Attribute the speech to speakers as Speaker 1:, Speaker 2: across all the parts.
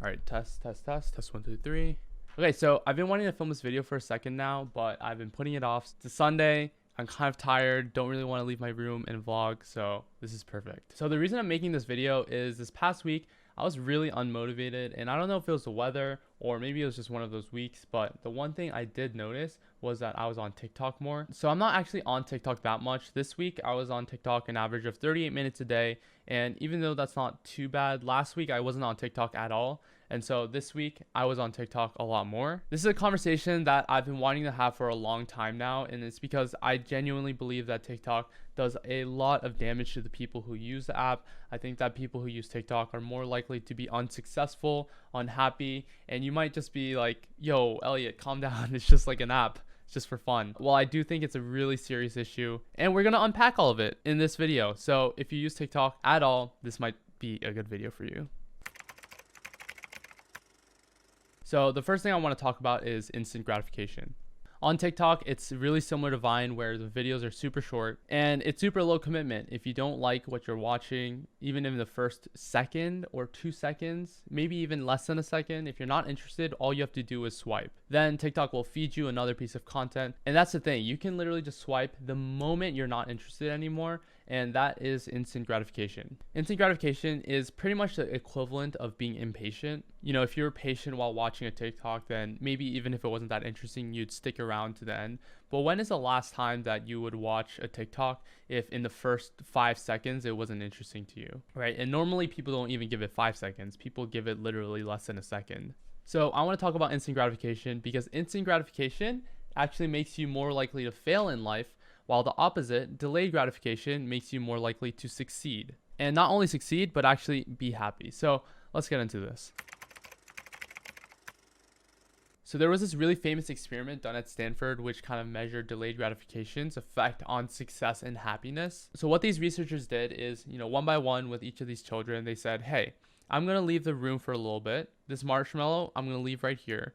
Speaker 1: All right, test, 1, 2, 3. Okay, so I've been wanting to film this video for a second now, but I've been putting it off. It's Sunday. I'm kind of tired, don't really want to leave my room and vlog, so this is perfect. So the reason I'm making this video is this past week, I was really unmotivated, and I don't know if it was the weather or maybe it was just one of those weeks, but the one thing I did notice was that I was on TikTok more. So I'm not actually on TikTok that much. This week, I was on TikTok an average of 38 minutes a day, and even though that's not too bad, last week I wasn't on TikTok at all. And so this week I was on TikTok a lot more. This is a conversation that I've been wanting to have for a long time now. And it's because I genuinely believe that TikTok does a lot of damage to the people who use the app. I think that people who use TikTok are more likely to be unsuccessful, unhappy. And you might just be like, yo, Elliot, calm down. It's just like an app. It's just for fun. Well, I do think it's a really serious issue. And we're going to unpack all of it in this video. So if you use TikTok at all, this might be a good video for you. So the first thing I want to talk about is instant gratification. On TikTok, it's really similar to Vine where the videos are super short and it's super low commitment. If you don't like what you're watching, even in the first second or 2 seconds, maybe even less than a second, if you're not interested, all you have to do is swipe. Then TikTok will feed you another piece of content. And that's the thing, you can literally just swipe the moment you're not interested anymore. And that is instant gratification. Instant gratification is pretty much the equivalent of being impatient. You know, if you're patient while watching a TikTok, then maybe even if it wasn't that interesting, you'd stick around to the end. But when is the last time that you would watch a TikTok if in the first 5 seconds it wasn't interesting to you, right? And normally people don't even give it 5 seconds. People give it literally less than a second. So I want to talk about instant gratification because instant gratification actually makes you more likely to fail in life, while the opposite, delayed gratification, makes you more likely to succeed. And not only succeed, but actually be happy. So let's get into this. So there was this really famous experiment done at Stanford which kind of measured delayed gratification's effect on success and happiness. So what these researchers did is, one by one with each of these children, they said, hey, I'm going to leave the room for a little bit. This marshmallow, I'm going to leave right here.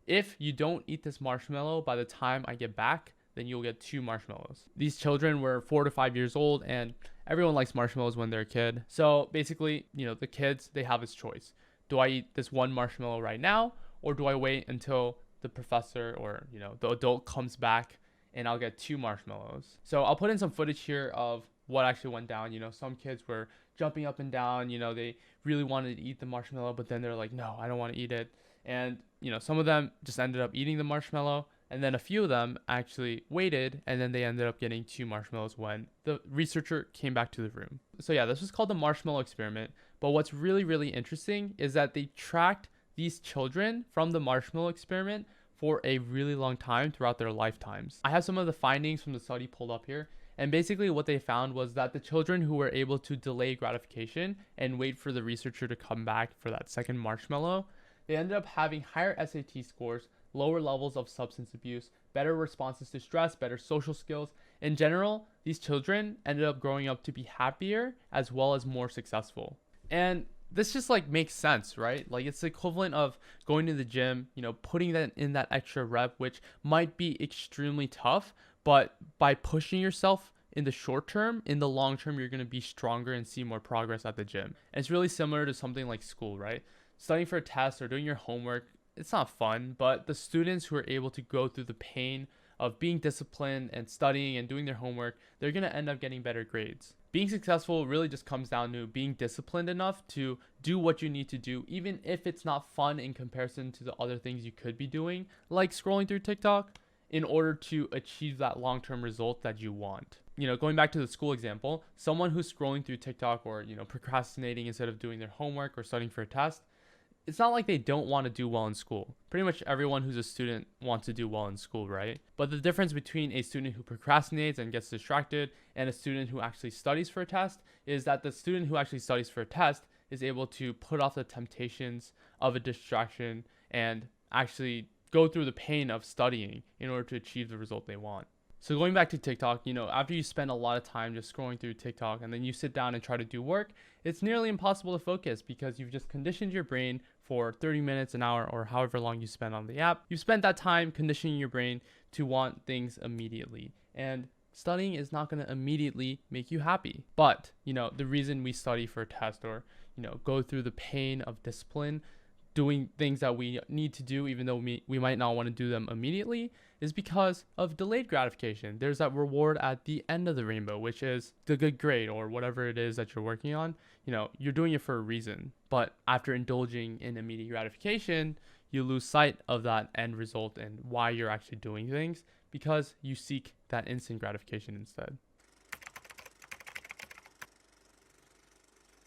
Speaker 1: If you don't eat this marshmallow by the time I get back, then you'll get 2 marshmallows. These children were 4 to 5 years old and everyone likes marshmallows when they're a kid. So basically, the kids, they have this choice. Do I eat this 1 marshmallow right now? Or do I wait until the professor or, the adult comes back and I'll get 2 marshmallows? So I'll put in some footage here of what actually went down. Some kids were jumping up and down, they really wanted to eat the marshmallow, but then they're like, no, I don't want to eat it. And, some of them just ended up eating the marshmallow. And then a few of them actually waited and then they ended up getting 2 marshmallows when the researcher came back to the room. So yeah, this was called the Marshmallow Experiment. But what's really, really interesting is that they tracked these children from the Marshmallow Experiment for a really long time throughout their lifetimes. I have some of the findings from the study pulled up here. And basically what they found was that the children who were able to delay gratification and wait for the researcher to come back for that second marshmallow, they ended up having higher SAT scores, lower levels of substance abuse, better responses to stress, better social skills. In general, these children ended up growing up to be happier as well as more successful. And this just makes sense, right? It's the equivalent of going to the gym, putting that in that extra rep, which might be extremely tough, but by pushing yourself in the short term, in the long term, you're going to be stronger and see more progress at the gym. And it's really similar to something like school, right? Studying for a test or doing your homework, it's not fun, but the students who are able to go through the pain of being disciplined and studying and doing their homework, they're going to end up getting better grades. Being successful really just comes down to being disciplined enough to do what you need to do, even if it's not fun in comparison to the other things you could be doing, like scrolling through TikTok, in order to achieve that long-term result that you want. Going back to the school example, someone who's scrolling through TikTok or, procrastinating instead of doing their homework or studying for a test, it's not like they don't want to do well in school. Pretty much everyone who's a student wants to do well in school, right? But the difference between a student who procrastinates and gets distracted and a student who actually studies for a test is that the student who actually studies for a test is able to put off the temptations of a distraction and actually go through the pain of studying in order to achieve the result they want. So going back to TikTok, after you spend a lot of time just scrolling through TikTok and then you sit down and try to do work, it's nearly impossible to focus because you've just conditioned your brain for 30 minutes, an hour, or however long you spend on the app. You've spent that time conditioning your brain to want things immediately. And studying is not going to immediately make you happy. But, the reason we study for a test or, go through the pain of discipline doing things that we need to do, even though we might not want to do them immediately, is because of delayed gratification. There's that reward at the end of the rainbow, which is the good grade or whatever it is that you're working on. You're doing it for a reason. But after indulging in immediate gratification, you lose sight of that end result and why you're actually doing things, because you seek that instant gratification instead.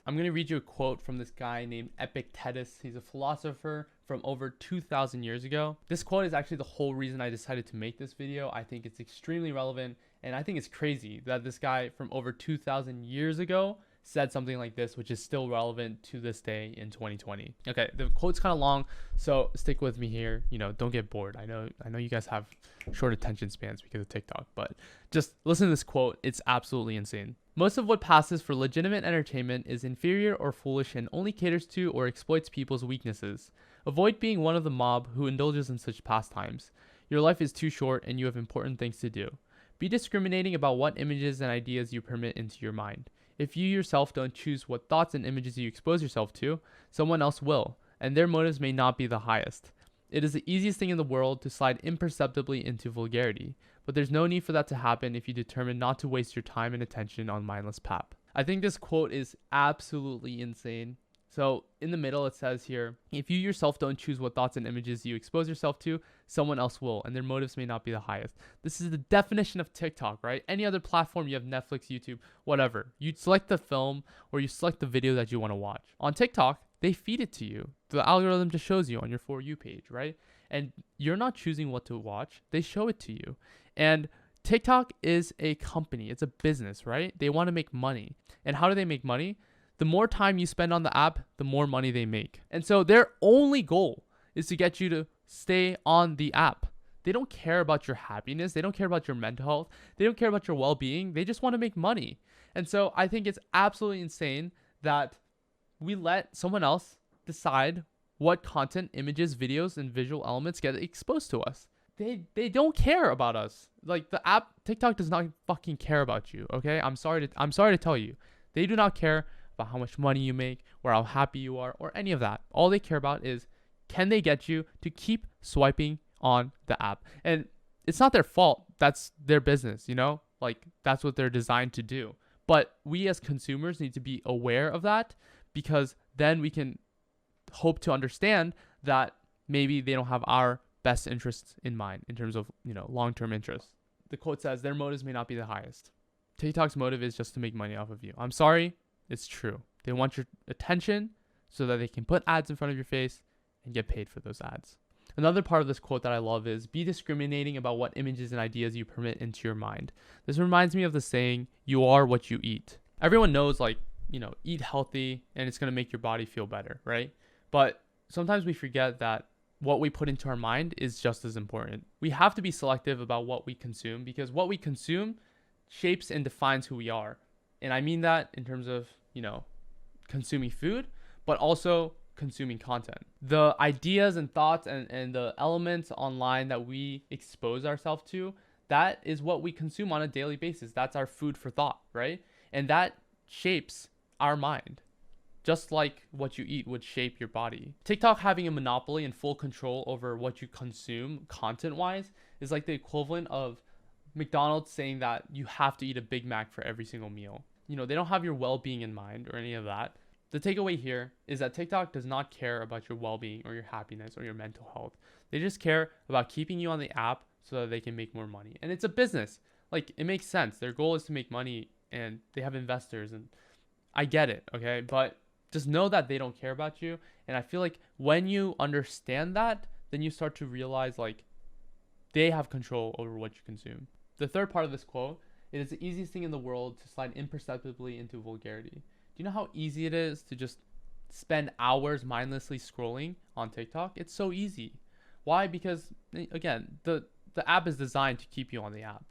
Speaker 1: I'm going to read you a quote from this guy named Epictetus. He's a philosopher from over 2,000 years ago. This quote is actually the whole reason I decided to make this video. I think it's extremely relevant, and I think it's crazy that this guy from over 2,000 years ago said something like this, which is still relevant to this day in 2020. Okay, the quote's kind of long, so stick with me here. Don't get bored. I know you guys have short attention spans because of TikTok, but just listen to this quote. It's absolutely insane. Most of what passes for legitimate entertainment is inferior or foolish and only caters to or exploits people's weaknesses. Avoid being one of the mob who indulges in such pastimes. Your life is too short and you have important things to do. Be discriminating about what images and ideas you permit into your mind. If you yourself don't choose what thoughts and images you expose yourself to, someone else will, and their motives may not be the highest. It is the easiest thing in the world to slide imperceptibly into vulgarity, but there's no need for that to happen if you determine not to waste your time and attention on mindless pap. I think this quote is absolutely insane. So in the middle it says here, if you yourself don't choose what thoughts and images you expose yourself to, someone else will, and their motives may not be the highest. This is the definition of TikTok, right? Any other platform, you have Netflix, YouTube, whatever. You select the film or you select the video that you want to watch. On TikTok, they feed it to you. The algorithm just shows you on your For You page, right? And you're not choosing what to watch. They show it to you. And TikTok is a company. It's a business, right? They want to make money. And how do they make money? The more time you spend on the app, the more money they make. And so their only goal is to get you to stay on the app. They don't care about your happiness. They don't care about your mental health. They don't care about your well-being. They just want to make money. And so I think it's absolutely insane that we let someone else decide what content, images, videos, and visual elements get exposed to us. They don't care about us. Like, the app TikTok does not fucking care about you, okay? I'm sorry to tell you. They do not care about how much money you make or how happy you are or any of that. All they care about is, can they get you to keep swiping on the app? And it's not their fault. That's their business, Like, that's what they're designed to do. But we as consumers need to be aware of that, because then we can hope to understand that maybe they don't have our best interests in mind in terms of, long-term interests. The quote says, their motives may not be the highest. TikTok's motive is just to make money off of you. I'm sorry, it's true. They want your attention so that they can put ads in front of your face and get paid for those ads. Another part of this quote that I love is, be discriminating about what images and ideas you permit into your mind. This reminds me of the saying, you are what you eat. Everyone knows, eat healthy and it's going to make your body feel better, right? But sometimes we forget that what we put into our mind is just as important. We have to be selective about what we consume, because what we consume shapes and defines who we are. And I mean that in terms of, consuming food, but also consuming content. The ideas and thoughts and the elements online that we expose ourselves to, that is what we consume on a daily basis. That's our food for thought, right? And that shapes our mind, just like what you eat would shape your body. TikTok having a monopoly and full control over what you consume content-wise is like the equivalent of McDonald's saying that you have to eat a Big Mac for every single meal. They don't have your well-being in mind or any of that. The takeaway here is that TikTok does not care about your well-being or your happiness or your mental health. They just care about keeping you on the app so that they can make more money. And it's a business. Like, it makes sense. Their goal is to make money, and they have investors, and I get it, okay? But just know that they don't care about you. And I feel like when you understand that, then you start to realize, they have control over what you consume. The third part of this quote, it is the easiest thing in the world to slide imperceptibly into vulgarity. Do you know how easy it is to just spend hours mindlessly scrolling on TikTok? It's so easy. Why? Because, again, the app is designed to keep you on the app.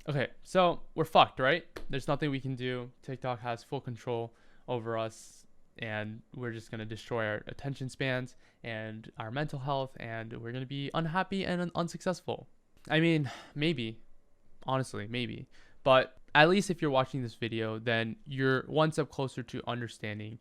Speaker 1: Okay, so we're fucked, right? There's nothing we can do. TikTok has full control over us, and we're just going to destroy our attention spans and our mental health, and we're going to be unhappy and unsuccessful. I mean, maybe. Honestly, maybe. But at least if you're watching this video, then you're one step closer to understanding,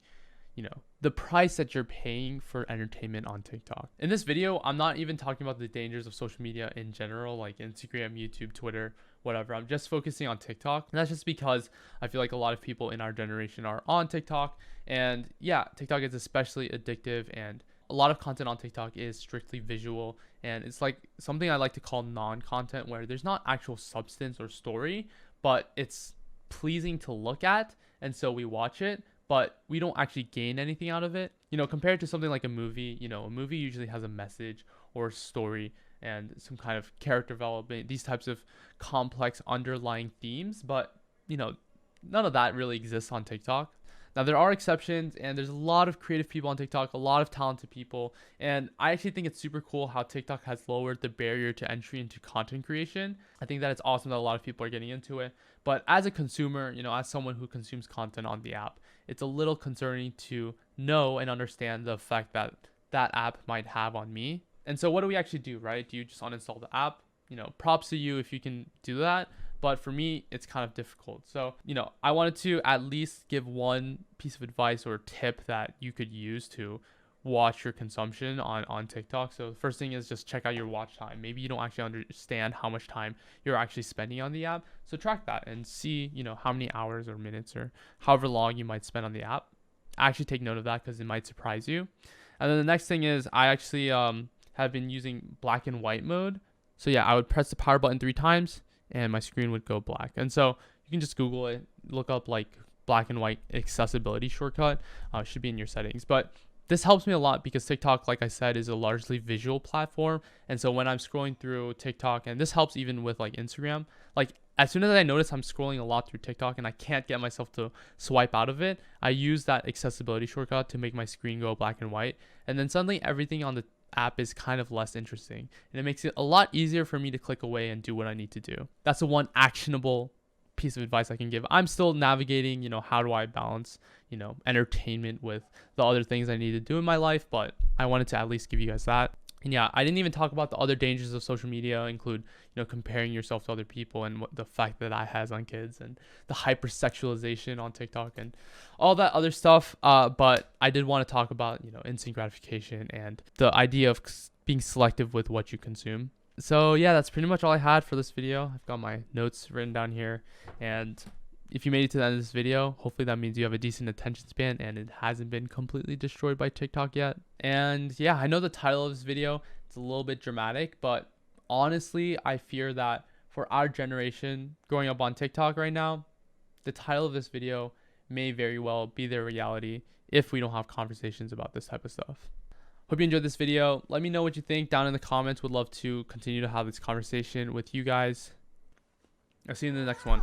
Speaker 1: the price that you're paying for entertainment on TikTok. In this video, I'm not even talking about the dangers of social media in general, like Instagram, YouTube, Twitter, whatever. I'm just focusing on TikTok. And that's just because I feel like a lot of people in our generation are on TikTok. And yeah, TikTok is especially addictive, and a lot of content on TikTok is strictly visual. And it's like something I like to call non-content, where there's not actual substance or story, but it's pleasing to look at. And so we watch it, but we don't actually gain anything out of it. Compared to something like a movie, a movie usually has a message or a story and some kind of character development, these types of complex underlying themes. But, none of that really exists on TikTok. Now, there are exceptions, and there's a lot of creative people on TikTok, a lot of talented people. And I actually think it's super cool how TikTok has lowered the barrier to entry into content creation. I think that it's awesome that a lot of people are getting into it. But as a consumer, as someone who consumes content on the app, it's a little concerning to know and understand the effect that that app might have on me. And so what do we actually do, right? Do you just uninstall the app? Props to you if you can do that. But for me, it's kind of difficult. So, I wanted to at least give one piece of advice or tip that you could use to watch your consumption on TikTok. So the first thing is just check out your watch time. Maybe you don't actually understand how much time you're actually spending on the app. So track that and see, how many hours or minutes or however long you might spend on the app. Actually take note of that because it might surprise you. And then the next thing is I actually have been using black and white mode. So yeah, I would press the power button 3 times and my screen would go black. And so you can just Google it, look up like black and white accessibility shortcut. It should be in your settings. But this helps me a lot because TikTok, like I said, is a largely visual platform. And so when I'm scrolling through TikTok, and this helps even with like Instagram, like as soon as I notice I'm scrolling a lot through TikTok and I can't get myself to swipe out of it, I use that accessibility shortcut to make my screen go black and white. And then suddenly everything on the app is kind of less interesting, and it makes it a lot easier for me to click away and do what I need to do. That's the one actionable piece of advice I can give. I'm still navigating, how do I balance, entertainment with the other things I need to do in my life, but I wanted to at least give you guys that. And yeah, I didn't even talk about the other dangers of social media, include, comparing yourself to other people and what the fact that has on kids and the hypersexualization on TikTok and all that other stuff. But I did want to talk about, instant gratification and the idea of being selective with what you consume. So yeah, that's pretty much all I had for this video. I've got my notes written down here, and if you made it to the end of this video, hopefully that means you have a decent attention span and it hasn't been completely destroyed by TikTok yet. And yeah, I know the title of this video, it's a little bit dramatic, but honestly, I fear that for our generation growing up on TikTok right now, the title of this video may very well be their reality if we don't have conversations about this type of stuff. Hope you enjoyed this video. Let me know what you think down in the comments. Would love to continue to have this conversation with you guys. I'll see you in the next one.